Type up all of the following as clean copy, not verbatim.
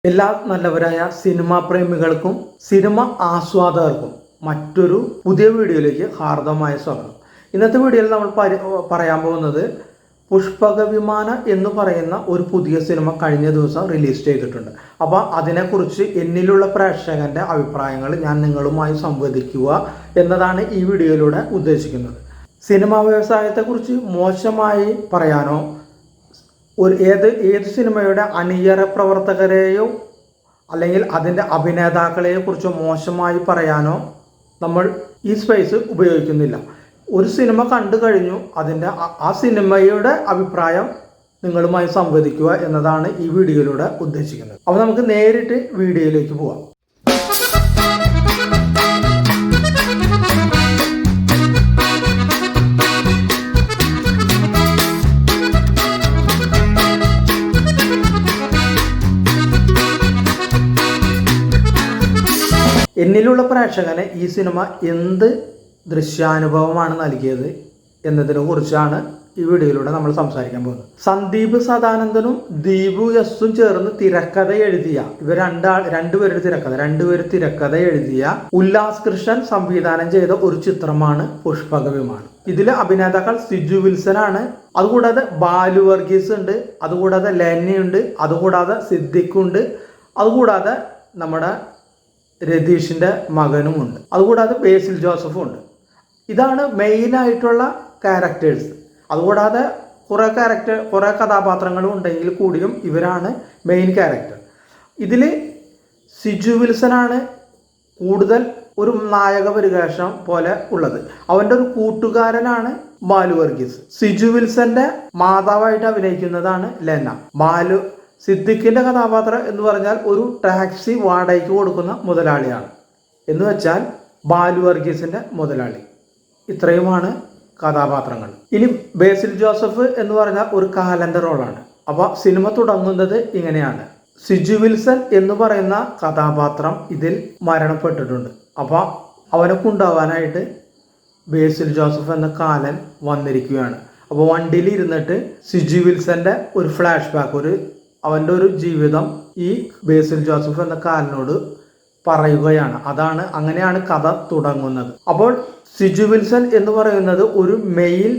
എല്ലാ നല്ലവരായ cinema പ്രേമികൾക്കും cinema ആസ്വാദകർക്കും മറ്റൊരു പുതിയ വീഡിയോയിലേക്ക് ഹാർദമായ സ്വാഗതം. ഇന്നത്തെ വീഡിയോയിൽ നമ്മൾ പറയാൻ പോകുന്നത് പുഷ്പക വിമാന എന്ന് പറയുന്ന ഒരു പുതിയ സിനിമ കഴിഞ്ഞ ദിവസം റിലീസ് ചെയ്തിട്ടുണ്ട്. അപ്പോൾ അതിനെക്കുറിച്ച് എന്നിലുള്ള പ്രേക്ഷകൻ്റെ അഭിപ്രായങ്ങൾ ഞാൻ നിങ്ങളുമായി സംവദിക്കുക എന്നതാണ് ഈ വീഡിയോയിലൂടെ ഉദ്ദേശിക്കുന്നത്. സിനിമാ വ്യവസായത്തെക്കുറിച്ച് മോശമായി പറയാനോ ഏത് സിനിമയുടെ അണിയറ പ്രവർത്തകരെയോ അല്ലെങ്കിൽ അതിൻ്റെ അഭിനേതാക്കളെയോ കുറിച്ചോ മോശമായി പറയാനോ നമ്മൾ ഈ സ്പേസ് ഉപയോഗിക്കുന്നില്ല. ഒരു സിനിമ കണ്ടു കഴിഞ്ഞു, അതിൻ്റെ ആ സിനിമയുടെ അഭിപ്രായം നിങ്ങളുമായി സംവദിക്കുക എന്നതാണ് ഈ വീഡിയോയിലൂടെ ഉദ്ദേശിക്കുന്നത്. അപ്പോൾ നമുക്ക് നേരിട്ട് വീഡിയോയിലേക്ക് പോവാം. എന്നിലുള്ള പ്രേക്ഷകന് ഈ സിനിമ എന്ത് ദൃശ്യാനുഭവമാണ് നൽകിയത് എന്നതിനെ കുറിച്ചാണ് ഈ വീഡിയോയിലൂടെ നമ്മൾ സംസാരിക്കാൻ പോകുന്നത്. സന്ദീപ് സദാനന്ദനും ദീപു എസും ചേർന്ന് തിരക്കഥ എഴുതിയ രണ്ടുപേര് തിരക്കഥ എഴുതിയ ഉല്ലാസ് കൃഷ്ണൻ സംവിധാനം ചെയ്ത ഒരു ചിത്രമാണ് പുഷ്പക വിമാനം. ഇതിലെ അഭിനേതാക്കൾ സിജു വിൽസൺ ആണ്. അതുകൂടാതെ ബാലു വർഗീസ് ഉണ്ട്, അതുകൂടാതെ ലെന്നി ഉണ്ട്, അതുകൂടാതെ സിദ്ദിഖുണ്ട്, അതുകൂടാതെ നമ്മുടെ രതീഷിൻ്റെ മകനുമുണ്ട്, അതുകൂടാതെ ബേസിൽ ജോസഫും ഉണ്ട്. ഇതാണ് മെയിനായിട്ടുള്ള ക്യാരക്ടേഴ്സ്. അതുകൂടാതെ കുറേ കഥാപാത്രങ്ങളും ഉണ്ടെങ്കിൽ കൂടിയും ഇവരാണ് മെയിൻ ക്യാരക്ടർ. ഇതിൽ സിജു വിൽസനാണ് കൂടുതൽ ഒരു നായക പരിവേഷം പോലെ ഉള്ളത്. അവൻ്റെ ഒരു കൂട്ടുകാരനാണ് ബാലു വർഗീസ്. സിജു വിൽസന്റെ മാതാവായിട്ട് അഭിനയിക്കുന്നതാണ് ലെന. സിദ്ദിഖിന്റെ കഥാപാത്രം എന്ന് പറഞ്ഞാൽ ഒരു ടാക്സി വാടകയ്ക്ക് കൊടുക്കുന്ന മുതലാളിയാണ്, എന്ന് വെച്ചാൽ ബാലു വർഗീസിന്റെ മുതലാളി. ഇത്രയുമാണ് കഥാപാത്രങ്ങൾ. ഇനി ബേസിൽ ജോസഫ് എന്ന് പറഞ്ഞാൽ ഒരു കാലന്റെ റോളാണ്. അപ്പോൾ സിനിമ തുടങ്ങുന്നത് ഇങ്ങനെയാണ്. സിജു വിൽസൺ എന്ന് പറയുന്ന കഥാപാത്രം ഇതിൽ മരണപ്പെട്ടിട്ടുണ്ട്. അപ്പോൾ അവനെ കൊണ്ടുപോകാനായിട്ട് ബേസിൽ ജോസഫ് എന്ന കാലൻ വന്നിരിക്കുകയാണ്. അപ്പോൾ വണ്ടിയിൽ ഇരുന്നിട്ട് സിജു വിൽസന്റെ ഒരു ഫ്ലാഷ് ബാക്ക്, അവൻ്റെ ഒരു ജീവിതം ഈ ബേസിൽ ജോസഫ് എന്ന കാലനോട് പറയുകയാണ്. അങ്ങനെയാണ് കഥ തുടങ്ങുന്നത്. അപ്പോൾ സിജു വിൽസൺ എന്ന് പറയുന്നത് ഒരു മെയിൽ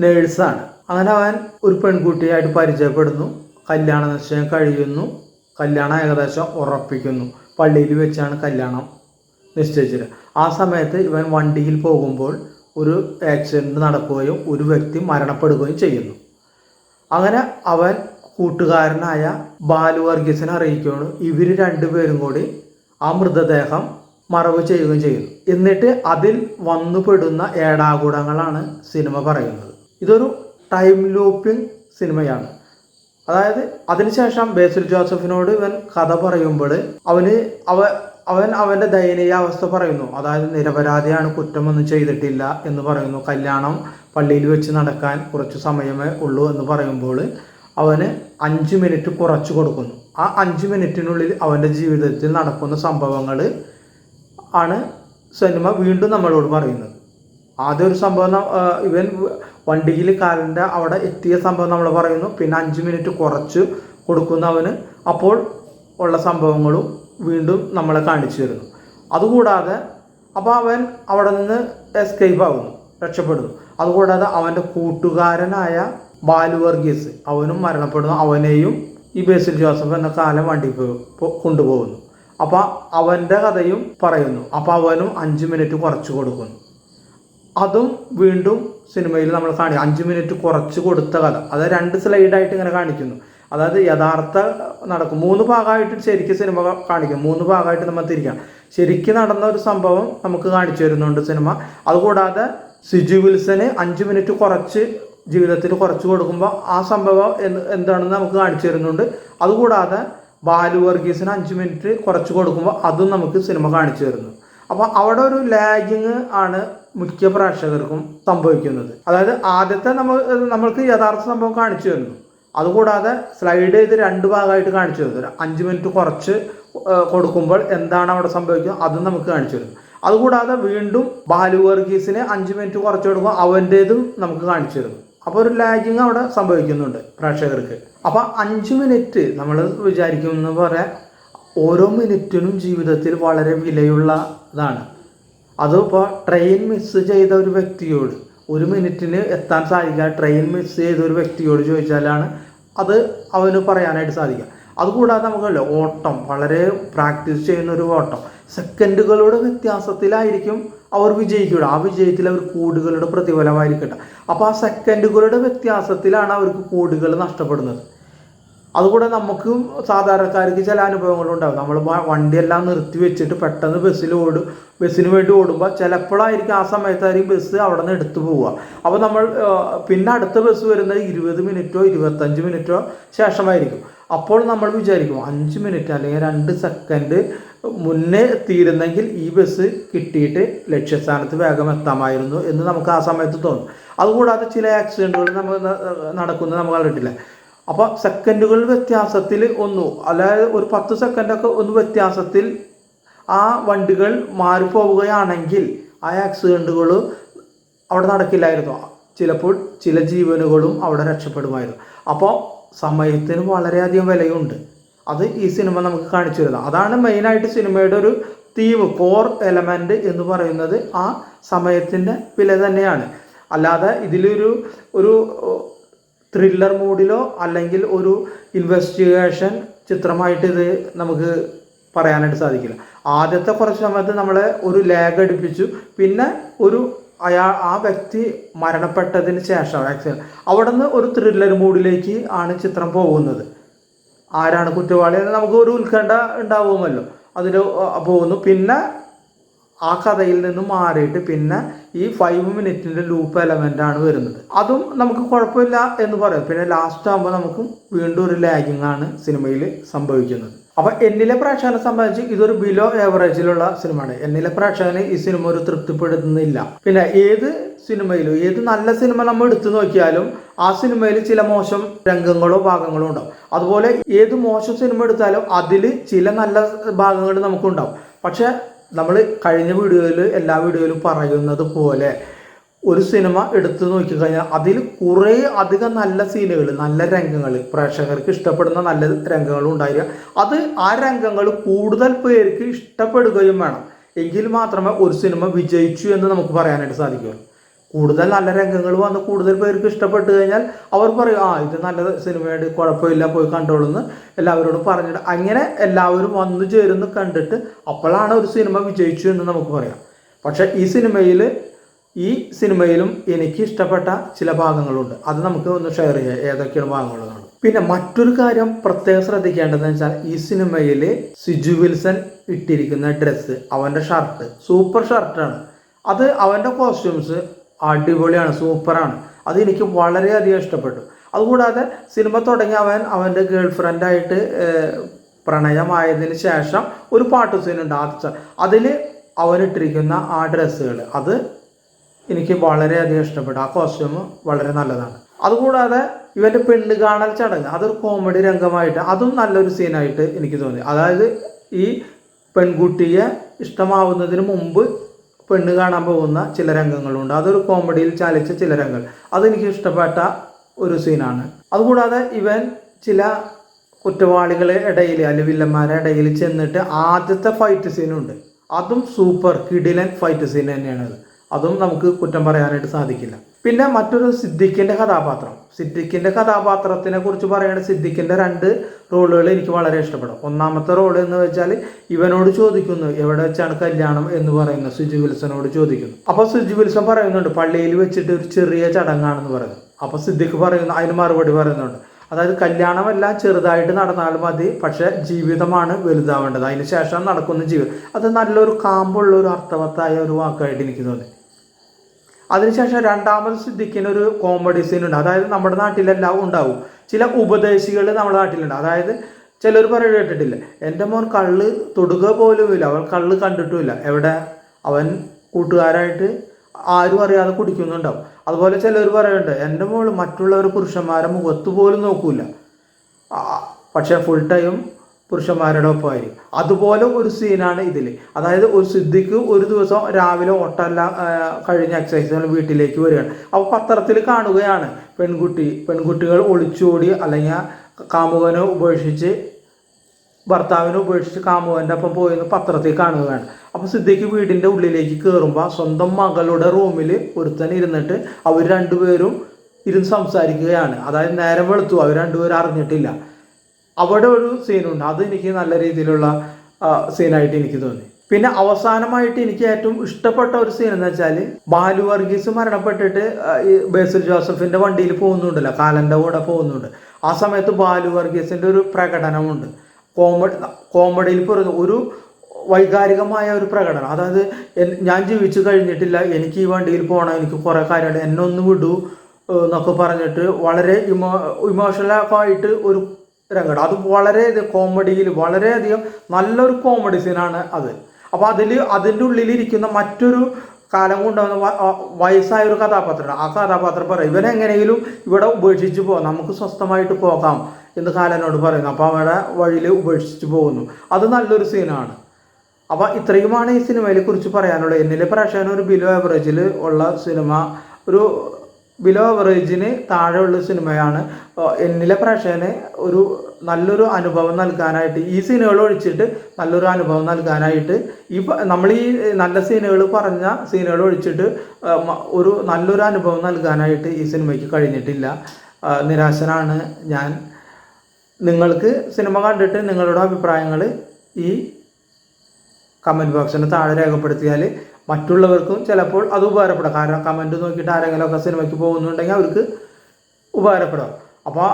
നേഴ്സാണ്. അങ്ങനെ അവൻ ഒരു പെൺകുട്ടിയായിട്ട് പരിചയപ്പെടുന്നു, കല്യാണ നിശ്ചയം കഴിയുന്നു, കല്യാണം ഏകദേശം ഉറപ്പിക്കുന്നു. പള്ളിയിൽ വെച്ചാണ് കല്യാണം നിശ്ചയിച്ചത്. ആ സമയത്ത് ഇവൻ വണ്ടിയിൽ പോകുമ്പോൾ ഒരു ആക്സിഡൻറ്റ് നടക്കുകയും ഒരു വ്യക്തി മരണപ്പെടുകയും ചെയ്യുന്നു. അങ്ങനെ അവൻ കൂട്ടുകാരനായ ബാലു വർഗീസിനെ അറിയിക്കുകയാണ്. ഇവർ രണ്ടുപേരും കൂടി ആ മൃതദേഹം മറവ് ചെയ്യുകയും ചെയ്യുന്നു. എന്നിട്ട് അതിൽ വന്നുപെടുന്ന ഏടാകൂടങ്ങളാണ് സിനിമ പറയുന്നത്. ഇതൊരു ടൈം ലൂപ്പിംഗ് സിനിമയാണ്. അതായത് അതിനുശേഷം ബേസിൽ ജോസഫിനോട് ഇവൻ കഥ പറയുമ്പോൾ അവൻ്റെ ദയനീയ അവസ്ഥ പറയുന്നു. അതായത് നിരപരാധിയാണ്, കുറ്റമൊന്നും ചെയ്തിട്ടില്ല എന്ന് പറയുന്നു. കല്യാണം പള്ളിയിൽ വെച്ച് നടക്കാൻ കുറച്ച് സമയമേ ഉള്ളൂ എന്ന് പറയുമ്പോൾ അവന് 5 മിനിറ്റ് കുറച്ച് കൊടുക്കുന്നു. ആ 5 മിനിറ്റിനുള്ളിൽ അവൻ്റെ ജീവിതത്തിൽ നടക്കുന്ന സംഭവങ്ങൾ ആണ് സിനിമ വീണ്ടും നമ്മളോട് പറയുന്നത്. ആദ്യം ഒരു സംഭവം ഇവൻ വണ്ടിയിൽ കാലിൻ്റെ അവിടെ എത്തിയ സംഭവം നമ്മൾ പറയുന്നു. പിന്നെ 5 മിനിറ്റ് കുറച്ച് കൊടുക്കുന്നവന് അപ്പോൾ ഉള്ള സംഭവങ്ങളും വീണ്ടും നമ്മളെ കാണിച്ചു തരുന്നു. അതുകൂടാതെ അപ്പോൾ അവൻ അവിടെ നിന്ന് എസ്കേപ്പ് ആകുന്നു, രക്ഷപ്പെടുന്നു. അതുകൂടാതെ അവൻ്റെ കൂട്ടുകാരനായ ബാലു വർഗീസ് അവനും മരണപ്പെടുന്നു. അവനെയും ഈ ബേസിൽ ജോസഫ് എന്ന കാലം വണ്ടി കൊണ്ടുപോകുന്നു. അപ്പോൾ അവൻ്റെ കഥയും പറയുന്നു. അപ്പോൾ അവനും 5 മിനിറ്റ് കുറച്ച് കൊടുക്കുന്നു. അതും വീണ്ടും സിനിമയിൽ നമ്മൾ കാണിക്കും. 5 മിനിറ്റ് കുറച്ച് കൊടുത്ത കഥ അത് 2 സ്ലൈഡായിട്ട് ഇങ്ങനെ കാണിക്കുന്നു. അതായത് യഥാർത്ഥ നടക്കും 3 ഭാഗമായിട്ട് ശരിക്കും സിനിമ കാണിക്കും. 3 ഭാഗമായിട്ട് നമ്മൾ തിരിക്കാം. ശരിക്കും നടന്ന ഒരു സംഭവം നമുക്ക് കാണിച്ചു തരുന്നുണ്ട് സിനിമ. അതുകൂടാതെ സിജു വിൽസന് 5 മിനിറ്റ് കുറച്ച് ജീവിതത്തിൽ കുറച്ച് കൊടുക്കുമ്പോൾ ആ സംഭവം എന്താണെന്ന് നമുക്ക് കാണിച്ചു തരുന്നുണ്ട്. അതുകൂടാതെ ബാലു വർഗീസിന് 5 മിനിറ്റ് കുറച്ച് കൊടുക്കുമ്പോൾ അതും നമുക്ക് സിനിമ കാണിച്ചു തരുന്നു. അപ്പോൾ അവിടെ ഒരു ലാഗിങ് ആണ് മുഖ്യ പ്രേക്ഷകർക്കും സംഭവിക്കുന്നത്. അതായത് ആദ്യത്തെ നമ്മൾക്ക് യഥാർത്ഥ സംഭവം കാണിച്ചു തരുന്നു. അതുകൂടാതെ സ്ലൈഡ് ചെയ്ത് 2 ഭാഗമായിട്ട് കാണിച്ചു തരുന്നു. 5 മിനിറ്റ് കുറച്ച് കൊടുക്കുമ്പോൾ എന്താണ് അവിടെ സംഭവിക്കുന്നത് അതും നമുക്ക് കാണിച്ചു തരുന്നു. അതുകൂടാതെ വീണ്ടും ബാലു വർഗീസിന് 5 മിനിറ്റ് കുറച്ച് കൊടുക്കുമ്പോൾ അവൻ്റേതും നമുക്ക് കാണിച്ചു തരുന്നു. അപ്പോൾ ഒരു ലാഗിങ് അവിടെ സംഭവിക്കുന്നുണ്ട് പ്രേക്ഷകർക്ക്. അപ്പോൾ 5 മിനിറ്റ് നമ്മൾ വിചാരിക്കുമെന്ന് പറയാൻ ഓരോ മിനിറ്റിനും ജീവിതത്തിൽ വളരെ വിലയുള്ളതാണ്. അതിപ്പോൾ ട്രെയിൻ മിസ് ചെയ്ത ഒരു വ്യക്തിയോട്, ഒരു മിനിറ്റിന് എത്താൻ സാധിക്കുക ട്രെയിൻ മിസ് ചെയ്ത ഒരു വ്യക്തിയോട് ചോദിച്ചാലാണ് അത് അവന് പറയാനായിട്ട് സാധിക്കുക. അതുകൂടാതെ നമുക്കല്ലോ ഓട്ടം, വളരെ പ്രാക്ടീസ് ചെയ്യുന്ന ഒരു ഓട്ടം, സെക്കൻഡുകളുടെ വ്യത്യാസത്തിലായിരിക്കും അവർ വിജയിക്കുക. ആ വിജയത്തിൽ അവർ കോടികളുടെ പ്രതിഫലമായിരിക്കട്ടെ. അപ്പോൾ ആ സെക്കൻഡുകളുടെ വ്യത്യാസത്തിലാണ് അവർക്ക് കോടികൾ നഷ്ടപ്പെടുന്നത്. അതുകൂടെ നമുക്കും സാധാരണക്കാർക്ക് ചില അനുഭവങ്ങളുണ്ടാകും. നമ്മൾ വണ്ടിയെല്ലാം നിർത്തി വെച്ചിട്ട് പെട്ടെന്ന് ബസ്സിന് വേണ്ടി ഓടുമ്പോൾ ചിലപ്പോഴായിരിക്കും ആ സമയത്തായിരിക്കും ബസ് അവിടെ നിന്ന് എടുത്തു പോവുക. അപ്പോൾ നമ്മൾ പിന്നെ അടുത്ത ബസ് വരുന്നത് 20 മിനിറ്റോ 25 മിനിറ്റോ ശേഷമായിരിക്കും. അപ്പോൾ നമ്മൾ വിചാരിക്കും 5 മിനിറ്റ് അല്ലെങ്കിൽ 2 സെക്കൻഡ് മുന്നേ എത്തിയിരുന്നെങ്കിൽ ഈ ബസ് കിട്ടിയിട്ട് ലക്ഷ്യസ്ഥാനത്ത് വേഗം എത്താമായിരുന്നു എന്ന് നമുക്ക് ആ സമയത്ത് തോന്നും. അതുകൂടാതെ ചില ആക്സിഡൻറ്റുകൾ നമ്മൾ നടക്കുന്നത് നമ്മൾ കണ്ടിട്ടില്ല. അപ്പോൾ സെക്കൻഡുകൾ വ്യത്യാസത്തിൽ അതായത് ഒരു 10 സെക്കൻഡൊക്കെ വ്യത്യാസത്തിൽ ആ വണ്ടികൾ മാറിപ്പോവുകയാണെങ്കിൽ ആ ആക്സിഡൻറ്റുകൾ അവിടെ നടക്കില്ലായിരുന്നു. ചിലപ്പോൾ ചില ജീവനുകളും അവിടെ രക്ഷപ്പെടുമായിരുന്നു. അപ്പോൾ സമയത്തിന് വളരെയധികം വിലയുണ്ട്. അത് ഈ സിനിമ നമുക്ക് കാണിച്ചു തരുന്നത്. അതാണ് മെയിനായിട്ട് സിനിമയുടെ ഒരു തീം, കോർ എലമെൻ്റ് എന്ന് പറയുന്നത് ആ സമയത്തിൻ്റെ വില തന്നെയാണ്. അല്ലാതെ ഇതിലൊരു ത്രില്ലർ മൂഡിലോ അല്ലെങ്കിൽ ഒരു ഇൻവെസ്റ്റിഗേഷൻ ചിത്രമായിട്ട് ഇത് നമുക്ക് പറയാനായിട്ട് സാധിക്കില്ല. ആദ്യത്തെ കുറച്ച് സമയത്ത് നമ്മളെ ഒരു ലാഗ് അടിപ്പിച്ചു, പിന്നെ ആ വ്യക്തി മരണപ്പെട്ടതിന് ശേഷം അവിടെ നിന്ന് ഒരു ത്രില്ലർ മൂഡിലേക്ക് ആണ് ചിത്രം പോകുന്നത്. ആരാണ് കുറ്റവാളി എന്ന് നമുക്ക് ഒരു ഉത്കണ്ഠ ഉണ്ടാവുമല്ലോ, അതിൽ പോകുന്നു. പിന്നെ ആ കഥയിൽ നിന്നും മാറിയിട്ട് പിന്നെ ഈ 5 മിനിറ്റിൻ്റെ ലൂപ്പ് എലമെൻ്റ് ആണ് വരുന്നത്. അതും നമുക്ക് കുഴപ്പമില്ല എന്ന് പറയാം. പിന്നെ ലാസ്റ്റ് ആകുമ്പോൾ നമുക്ക് വീണ്ടും ഒരു ലാഗിങ് ആണ് സിനിമയിൽ സംഭവിക്കുന്നത്. അപ്പോൾ എന്നിലെ പ്രേക്ഷകനെ സംബന്ധിച്ച് ഇതൊരു ബിലോ ആവറേജിലുള്ള സിനിമയാണ്. എന്നിലെ പ്രേക്ഷകന് ഈ സിനിമ ഒരു തൃപ്തിപ്പെടുത്തുന്നില്ല. പിന്നെ ഏത് സിനിമയിലും ഏത് നല്ല സിനിമ നമ്മൾ എടുത്തു നോക്കിയാലും ആ സിനിമയിൽ ചില മോശം രംഗങ്ങളോ ഭാഗങ്ങളോ ഉണ്ടാവും. അതുപോലെ ഏത് മോശം സിനിമ എടുത്താലും അതിൽ ചില നല്ല ഭാഗങ്ങൾ നമുക്കുണ്ടാവും. പക്ഷെ നമ്മൾ കഴിഞ്ഞ എല്ലാ വീഡിയോയിലും പറയുന്നത് പോലെ ഒരു സിനിമ എടുത്തു നോക്കിക്കഴിഞ്ഞാൽ അതിൽ കുറേ അധികം നല്ല സീനുകൾ, നല്ല രംഗങ്ങൾ, പ്രേക്ഷകർക്ക് ഇഷ്ടപ്പെടുന്ന നല്ല രംഗങ്ങളും ഉണ്ടായിരിക്കുക. ആ രംഗങ്ങൾ കൂടുതൽ പേർക്ക് ഇഷ്ടപ്പെടുകയും വേണം. എങ്കിൽ മാത്രമേ ഒരു സിനിമ വിജയിച്ചു എന്ന് നമുക്ക് പറയാനായിട്ട് സാധിക്കുകയുള്ളൂ. കൂടുതൽ നല്ല രംഗങ്ങൾ വന്ന് കൂടുതൽ പേർക്ക് ഇഷ്ടപ്പെട്ട് കഴിഞ്ഞാൽ അവർ പറയും ഇത് നല്ല സിനിമയുടെ കുഴപ്പമില്ല, പോയി കണ്ടോളൂന്ന് എല്ലാവരോടും പറഞ്ഞിട്ട് അങ്ങനെ എല്ലാവരും വന്നു ചേരുന്ന് കണ്ടിട്ട് അപ്പോഴാണ് ഒരു സിനിമ വിജയിച്ചു എന്ന് നമുക്ക് പറയാം. പക്ഷേ ഈ സിനിമയിലും എനിക്ക് ഇഷ്ടപ്പെട്ട ചില ഭാഗങ്ങളുണ്ട്. അത് നമുക്ക് ഒന്ന് ഷെയർ ചെയ്യാം ഏതൊക്കെയാണ് ഭാഗങ്ങളുള്ളത്. പിന്നെ മറ്റൊരു കാര്യം പ്രത്യേകം ശ്രദ്ധിക്കേണ്ടതെന്ന് വെച്ചാൽ ഈ സിനിമയിൽ സിജു വിൽസൺ ഇട്ടിരിക്കുന്ന ഡ്രസ്സ്, അവൻ്റെ ഷർട്ട് സൂപ്പർ ഷർട്ടാണ്. അത് അവൻ്റെ കോസ്റ്റ്യൂംസ് അടിപൊളിയാണ്, സൂപ്പറാണ്. അത് എനിക്ക് വളരെയധികം ഇഷ്ടപ്പെട്ടു. അതുകൂടാതെ സിനിമ തുടങ്ങി അവൻ്റെ ഗേൾ ഫ്രണ്ടായിട്ട് പ്രണയമായതിന് ശേഷം ഒരു പാട്ട് സീനുണ്ട്. അതിൽ അവനിട്ടിരിക്കുന്ന ആ ഡ്രസ്സുകൾ അത് എനിക്ക് വളരെയധികം ഇഷ്ടപ്പെട്ടു. ആ കോസ്റ്റ്യൂം വളരെ നല്ലതാണ്. അതുകൂടാതെ ഇവൻ്റെ പെണ്ണ് കാണൽ ചടങ്ങ് അതൊരു കോമഡി രംഗമായിട്ട് അതും നല്ലൊരു സീനായിട്ട് എനിക്ക് തോന്നി. അതായത് ഈ പെൺകുട്ടിയെ ഇഷ്ടമാവുന്നതിന് മുമ്പ് പെണ്ണ് കാണാൻ പോകുന്ന ചില രംഗങ്ങളുണ്ട്. അതൊരു കോമഡിയിൽ ചാലിച്ച ചില രംഗങ്ങൾ അതെനിക്ക് ഇഷ്ടപ്പെട്ട ഒരു സീനാണ്. അതുകൂടാതെ ഇവൻ ചില കുറ്റവാളികളെ ഇടയിൽ അല്ലെങ്കിൽ വില്ലന്മാരുടെ ഇടയിൽ ചെന്നിട്ട് ആദ്യത്തെ ഫൈറ്റ് സീനുണ്ട്. അതും സൂപ്പർ കിടിലൻ ഫൈറ്റ് സീൻ തന്നെയാണത്. അതും നമുക്ക് കുറ്റം പറയാനായിട്ട് സാധിക്കില്ല. പിന്നെ മറ്റൊരു സിദ്ദിഖിൻ്റെ കഥാപാത്രത്തിനെ കുറിച്ച് പറയുകയാണെങ്കിൽ സിദ്ദിഖിൻ്റെ 2 റോളുകൾ എനിക്ക് വളരെ ഇഷ്ടപ്പെടും. ഒന്നാമത്തെ റോൾ എന്ന് വെച്ചാൽ ഇവനോട് ചോദിക്കുന്നു എവിടെ വെച്ചാണ് കല്യാണം എന്ന് പറയുന്നത്, സിജു വിൽസനോട് ചോദിക്കുന്നു. അപ്പോൾ സിജു വിൽസൺ പറയുന്നുണ്ട് പള്ളിയിൽ വെച്ചിട്ട് ഒരു ചെറിയ ചടങ്ങാണെന്ന് പറയുന്നു. അപ്പോൾ സിദ്ദിഖ് പറയുന്നു, അതിന് മറുപടി പറയുന്നുണ്ട്, അതായത് കല്യാണമെല്ലാം ചെറുതായിട്ട് നടന്നാൽ മതി, പക്ഷെ ജീവിതമാണ് വലുതാവേണ്ടത്, അതിന് ശേഷം നടക്കുന്ന ജീവിതം. അത് നല്ലൊരു കാമ്പുള്ള ഒരു അർത്ഥവത്തായ ഒരു വാക്കായിട്ട് എനിക്ക് തോന്നി. അതിനുശേഷം രണ്ടാമത് സിദ്ദിഖിന് ഒരു കോമഡി സീൻ ഉണ്ട്. അതായത് നമ്മുടെ നാട്ടിലെല്ലാം ഉണ്ടാവും ചില ഉപദേശികൾ നമ്മുടെ നാട്ടിലുണ്ട്. അതായത് ചിലർ കേട്ടിട്ടില്ല, എൻ്റെ മോൻ കള്ള് തൊടുക പോലുമില്ല, അവൻ കള്ള് കണ്ടിട്ടുമില്ല, എവിടെ അവൻ കൂട്ടുകാരായിട്ട് ആരും അറിയാതെ കുടിക്കുന്നുണ്ടാവും. അതുപോലെ ചിലർ പറയുന്നുണ്ട് എൻ്റെ മോൾ മറ്റുള്ളവർ പുരുഷന്മാരെ മുഖത്ത് പോലും നോക്കൂല, പക്ഷെ ഫുൾ ടൈം പുരുഷന്മാരുടെ ഒപ്പമായിരിക്കും. അതുപോലെ ഒരു സീനാണ് ഇതിൽ. അതായത് ഒരു സിദ്ദിഖ് ഒരു ദിവസം രാവിലെ ഓട്ടമെല്ലാം കഴിഞ്ഞ എക്സസൈസുകൾ വീട്ടിലേക്ക് വരികയാണ്. അപ്പോൾ പത്രത്തിൽ കാണുകയാണ് പെൺകുട്ടികൾ ഒളിച്ചോടി അല്ലെങ്കിൽ കാമുകനെ ഉപേക്ഷിച്ച് ഭർത്താവിനെ ഉപേക്ഷിച്ച് കാമുകൻ്റെ ഒപ്പം പോയെന്ന് പത്രത്തിൽ കാണുകയാണ്. അപ്പോൾ സിദ്ദിഖ് വീടിൻ്റെ ഉള്ളിലേക്ക് കയറുമ്പോൾ സ്വന്തം മകളുടെ റൂമിൽ ഒരുത്തൻ ഇരുന്നിട്ട് അവർ രണ്ടുപേരും ഇരുന്ന് സംസാരിക്കുകയാണ്. അതായത് നേരം വെളുത്തു, അവർ രണ്ടുപേരും അറിഞ്ഞിട്ടില്ല. അവിടെ ഒരു സീനുണ്ട്, അത് എനിക്ക് നല്ല രീതിയിലുള്ള സീനായിട്ട് എനിക്ക് തോന്നി. പിന്നെ അവസാനമായിട്ട് എനിക്ക് ഏറ്റവും ഇഷ്ടപ്പെട്ട ഒരു സീൻ എന്ന് വെച്ചാൽ ബാലു വർഗീസ് മരണപ്പെട്ടിട്ട് ഈ ബേസിൽ ജോസഫിൻ്റെ വണ്ടിയിൽ പോകുന്നുണ്ടല്ലോ, കാലൻ്റെ കൂടെ പോകുന്നുണ്ട്. ആ സമയത്ത് ബാലു വർഗീസിൻ്റെ ഒരു പ്രകടനമുണ്ട്, കോമഡിയിൽ പറയുന്ന ഒരു വൈകാരികമായ ഒരു പ്രകടനം. അതായത് ഞാൻ ജീവിച്ചു കഴിഞ്ഞിട്ടില്ല, എനിക്ക് ഈ വണ്ടിയിൽ പോകണം, എനിക്ക് കുറേ കാര്യമുണ്ട്, എന്നെ ഒന്ന് വിടൂ എന്നൊക്കെ പറഞ്ഞിട്ട് വളരെ ഇമോഷണലായിട്ട് ഒരു രംഗം. അത് വളരെ കോമഡിയിൽ വളരെയധികം നല്ലൊരു കോമഡി സീനാണ് അത്. അപ്പോൾ അതിൻ്റെ ഉള്ളിലിരിക്കുന്ന മറ്റൊരു കാലം കൊണ്ടുവന്ന വയസ്സായ ഒരു കഥാപാത്രമാണ്. ആ കഥാപാത്രം പറയും ഇവനെങ്ങനെയെങ്കിലും ഇവിടെ ഉപേക്ഷിച്ച് പോകാം, നമുക്ക് സ്വസ്ഥമായിട്ട് പോകാം എന്ന് കാലനോട് പറയുന്നു. അപ്പോൾ അവിടെ വഴിയിൽ ഉപേക്ഷിച്ച് പോകുന്നു. അത് നല്ലൊരു സീനാണ്. അപ്പോൾ ഇത്രയുമാണ് ഈ സിനിമയെ കുറിച്ച് പറയാനുള്ളത്. എന്നിലെ പ്രേക്ഷകന് ഒരു ബിലോ ആവറേജിൽ ഉള്ള സിനിമ, ഒരു ബിലോ ആവറേജിന് താഴെയുള്ള സിനിമയാണ്. എന്നിലെ പ്രേക്ഷകന് ഒരു നല്ലൊരു അനുഭവം നൽകാനായിട്ട്, ഈ സീനുകൾ ഒഴിച്ചിട്ട് നല്ലൊരു അനുഭവം നൽകാനായിട്ട്, നമ്മൾ ഈ നല്ല സീനുകൾ പറഞ്ഞ സീനുകൾ ഒഴിച്ചിട്ട് ഒരു നല്ലൊരു അനുഭവം നൽകാനായിട്ട് ഈ സിനിമയ്ക്ക് കഴിഞ്ഞിട്ടില്ല. നിരാശനാണ് ഞാൻ. നിങ്ങൾക്ക് സിനിമ കണ്ടിട്ട് നിങ്ങളുടെ അഭിപ്രായങ്ങൾ ഈ കമൻറ്റ് ബോക്സിന് താഴെ രേഖപ്പെടുത്തിയാൽ മറ്റുള്ളവർക്കും ചിലപ്പോൾ അത് ഉപകാരപ്പെടാം. കാരണം കമൻറ്റ് നോക്കിയിട്ട് ആരെങ്കിലുമൊക്കെ സിനിമയ്ക്ക് പോകുന്നുണ്ടെങ്കിൽ അവർക്ക് ഉപകാരപ്പെടാം. അപ്പോൾ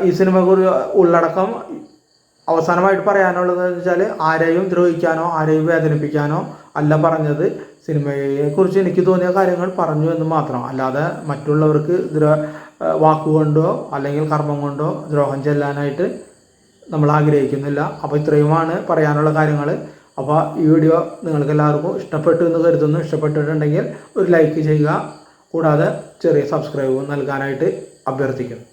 ഈ സിനിമയ്ക്ക് ഉള്ളടക്കം അവസാനമായിട്ട് പറയാനുള്ളതെന്ന് വെച്ചാൽ ആരെയും ദ്രോഹിക്കാനോ ആരെയും വേദനിപ്പിക്കാനോ അല്ല പറഞ്ഞത്. സിനിമയെക്കുറിച്ച് എനിക്ക് തോന്നിയ കാര്യങ്ങൾ പറഞ്ഞു എന്ന് മാത്രം, അല്ലാതെ മറ്റുള്ളവർക്ക് വാക്കുകൊണ്ടോ അല്ലെങ്കിൽ കർമ്മം കൊണ്ടോ ദ്രോഹം ചെല്ലാനായിട്ട് നമ്മൾ ആഗ്രഹിക്കുന്നില്ല. അപ്പോൾ ഇത്രയുമാണ് പറയാനുള്ള കാര്യങ്ങൾ. അപ്പോൾ ഈ വീഡിയോ നിങ്ങൾക്ക് എല്ലാവർക്കും ഇഷ്ടപ്പെട്ടു എന്ന് കരുതുന്നു. ഇഷ്ടപ്പെട്ടിട്ടുണ്ടെങ്കിൽ ഒരു ലൈക്ക് ചെയ്യുക, കൂടാതെ ചെറിയ സബ്സ്ക്രൈബ് നൽകാനായിട്ട് അഭ്യർത്ഥിക്കുന്നു.